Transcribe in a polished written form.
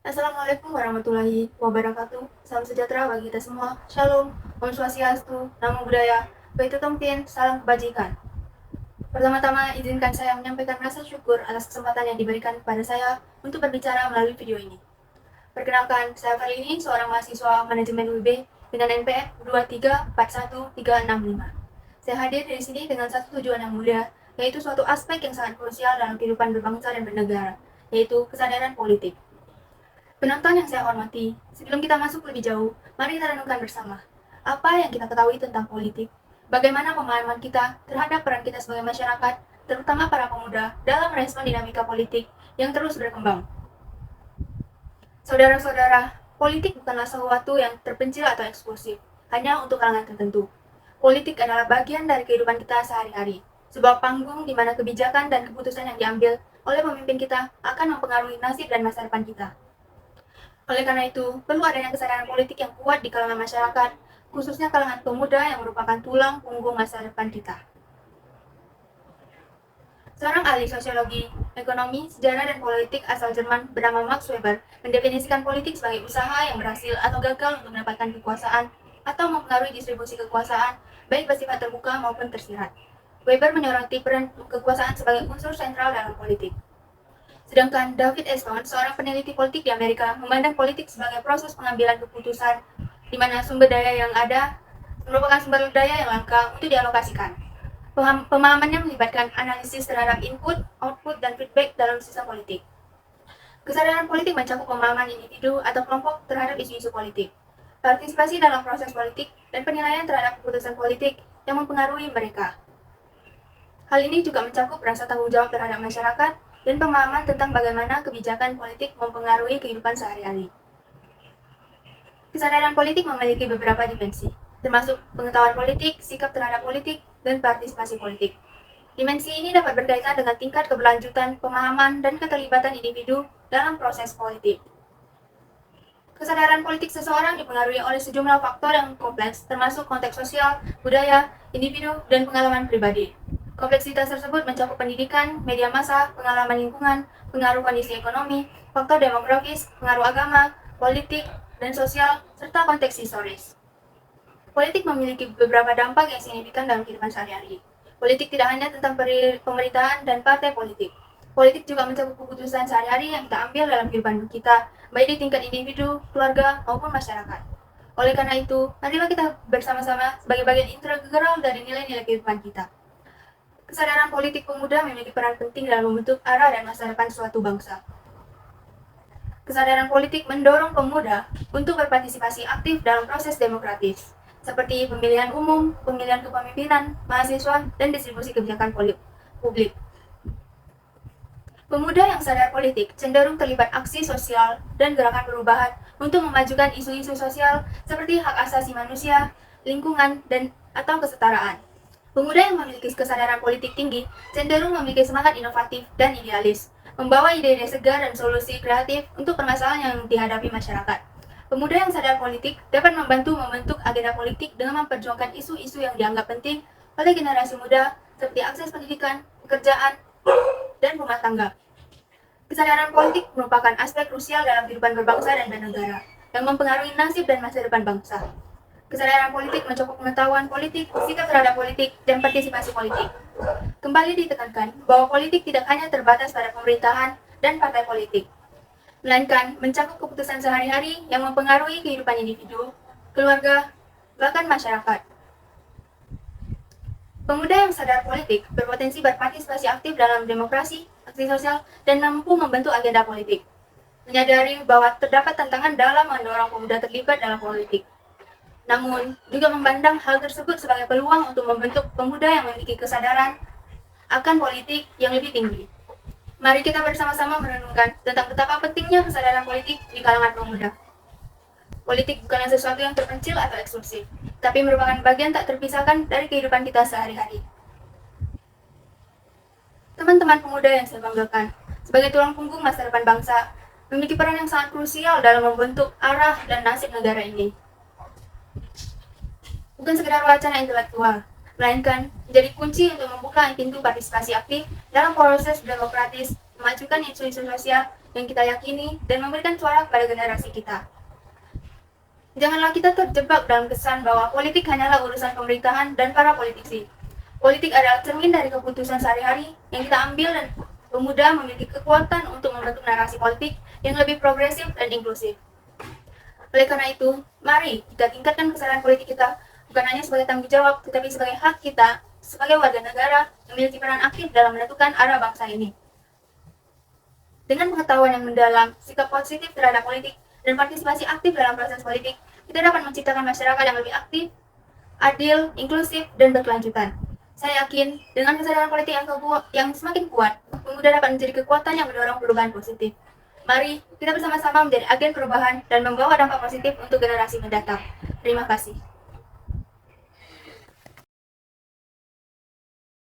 Assalamualaikum warahmatullahi wabarakatuh. Salam sejahtera bagi kita semua. Shalom, Om Swastiastu, Namo Buddhaya, Baitu Tongpien, salam kebajikan. Pertama-tama, izinkan saya menyampaikan rasa syukur atas kesempatan yang diberikan kepada saya untuk berbicara melalui video ini. Perkenalkan, saya Farlini, seorang mahasiswa manajemen UIB dengan NPM 2341365. Saya hadir di sini dengan satu tujuan yang mulia, yaitu suatu aspek yang sangat krusial dalam kehidupan berbangsa dan bernegara, yaitu kesadaran politik. Penonton yang saya hormati, sebelum kita masuk lebih jauh, mari kita renungkan bersama. Apa yang kita ketahui tentang politik? Bagaimana pemahaman kita terhadap peran kita sebagai masyarakat, terutama para pemuda, dalam merespon dinamika politik yang terus berkembang? Saudara-saudara, politik bukanlah sesuatu yang terpencil atau eksklusif, hanya untuk kalangan tertentu. Politik adalah bagian dari kehidupan kita sehari-hari, sebuah panggung di mana kebijakan dan keputusan yang diambil oleh pemimpin kita akan mempengaruhi nasib dan masa depan kita. Oleh karena itu, perlu adanya kesadaran politik yang kuat di kalangan masyarakat, khususnya kalangan pemuda yang merupakan tulang punggung masa depan kita. Seorang ahli sosiologi, ekonomi, sejarah, dan politik asal Jerman bernama Max Weber mendefinisikan politik sebagai usaha yang berhasil atau gagal untuk mendapatkan kekuasaan atau mempengaruhi distribusi kekuasaan, baik bersifat terbuka maupun tersirat. Weber menyoroti peran kekuasaan sebagai unsur sentral dalam politik. Sedangkan David Eston, seorang peneliti politik di Amerika, memandang politik sebagai proses pengambilan keputusan di mana sumber daya yang ada merupakan sumber daya yang langka untuk dialokasikan. Pemahamannya melibatkan analisis terhadap input, output, dan feedback dalam sistem politik. Kesadaran politik mencakup pemahaman individu atau kelompok terhadap isu-isu politik, partisipasi dalam proses politik, dan penilaian terhadap keputusan politik yang mempengaruhi mereka. Hal ini juga mencakup rasa tanggung jawab terhadap masyarakat dan pemahaman tentang bagaimana kebijakan politik mempengaruhi kehidupan sehari-hari. Kesadaran politik memiliki beberapa dimensi, termasuk pengetahuan politik, sikap terhadap politik, dan partisipasi politik. Dimensi ini dapat berkaitan dengan tingkat keberlanjutan, pemahaman, dan keterlibatan individu dalam proses politik. Kesadaran politik seseorang dipengaruhi oleh sejumlah faktor yang kompleks, termasuk konteks sosial, budaya, individu, dan pengalaman pribadi. Kompleksitas tersebut mencakup pendidikan, media massa, pengalaman lingkungan, pengaruh kondisi ekonomi, faktor demografis, pengaruh agama, politik, dan sosial, serta konteks historis. Politik memiliki beberapa dampak yang signifikan dalam kehidupan sehari-hari. Politik tidak hanya tentang pemerintahan dan partai politik. Politik juga mencakup keputusan sehari-hari yang kita ambil dalam kehidupan kita, baik di tingkat individu, keluarga, maupun masyarakat. Oleh karena itu, marilah kita bersama-sama sebagai bagian integral dari nilai-nilai kehidupan kita. Kesadaran politik pemuda memiliki peran penting dalam membentuk arah dan masa depan suatu bangsa. Kesadaran politik mendorong pemuda untuk berpartisipasi aktif dalam proses demokratis, seperti pemilihan umum, pemilihan kepemimpinan, mahasiswa, dan distribusi kebijakan publik. Pemuda yang sadar politik cenderung terlibat aksi sosial dan gerakan perubahan untuk memajukan isu-isu sosial seperti hak asasi manusia, lingkungan, dan atau kesetaraan. Pemuda yang memiliki kesadaran politik tinggi cenderung memiliki semangat inovatif dan idealis, membawa ide-ide segar dan solusi kreatif untuk permasalahan yang dihadapi masyarakat. Pemuda yang sadar politik dapat membantu membentuk agenda politik dengan memperjuangkan isu-isu yang dianggap penting oleh generasi muda seperti akses pendidikan, pekerjaan, dan rumah tangga. Kesadaran politik merupakan aspek krusial dalam kehidupan berbangsa dan bernegara yang mempengaruhi nasib dan masa depan bangsa. Kesadaran politik mencakup pengetahuan politik, sikap terhadap politik, dan partisipasi politik. Kembali ditekankan bahwa politik tidak hanya terbatas pada pemerintahan dan partai politik, melainkan mencakup keputusan sehari-hari yang mempengaruhi kehidupan individu, keluarga, bahkan masyarakat. Pemuda yang sadar politik berpotensi berpartisipasi aktif dalam demokrasi, aksi sosial, dan mampu membentuk agenda politik. Menyadari bahwa terdapat tantangan dalam mendorong pemuda terlibat dalam politik, namun juga memandang hal tersebut sebagai peluang untuk membentuk pemuda yang memiliki kesadaran akan politik yang lebih tinggi. Mari kita bersama-sama merenungkan tentang betapa pentingnya kesadaran politik di kalangan pemuda. Politik bukanlah sesuatu yang terpencil atau eksklusif, tapi merupakan bagian tak terpisahkan dari kehidupan kita sehari-hari. Teman-teman pemuda yang saya banggakan, sebagai tulang punggung masa depan bangsa, memiliki peran yang sangat krusial dalam membentuk arah dan nasib negara ini. Bukan sekedar wacana intelektual, melainkan menjadi kunci untuk membuka pintu partisipasi aktif dalam proses demokratis, memajukan isu-isu sosial, yang kita yakini dan memberikan suara kepada generasi kita. Janganlah kita terjebak dalam kesan bahwa politik hanyalah urusan pemerintahan dan para politisi. Politik adalah cermin dari keputusan sehari-hari yang kita ambil dan pemuda memiliki kekuatan untuk membentuk narasi politik yang lebih progresif dan inklusif. Oleh karena itu, mari kita tingkatkan kesadaran politik kita bukan hanya sebagai tanggung jawab, tetapi sebagai hak kita sebagai warga negara yang memiliki peran aktif dalam menentukan arah bangsa ini. Dengan pengetahuan yang mendalam, sikap positif terhadap politik, dan partisipasi aktif dalam proses politik, kita dapat menciptakan masyarakat yang lebih aktif, adil, inklusif, dan berkelanjutan. Saya yakin, dengan kesadaran politik yang semakin kuat, pemuda dapat menjadi kekuatan yang mendorong perubahan positif. Mari kita bersama-sama menjadi agen perubahan dan membawa dampak positif untuk generasi mendatang. Terima kasih.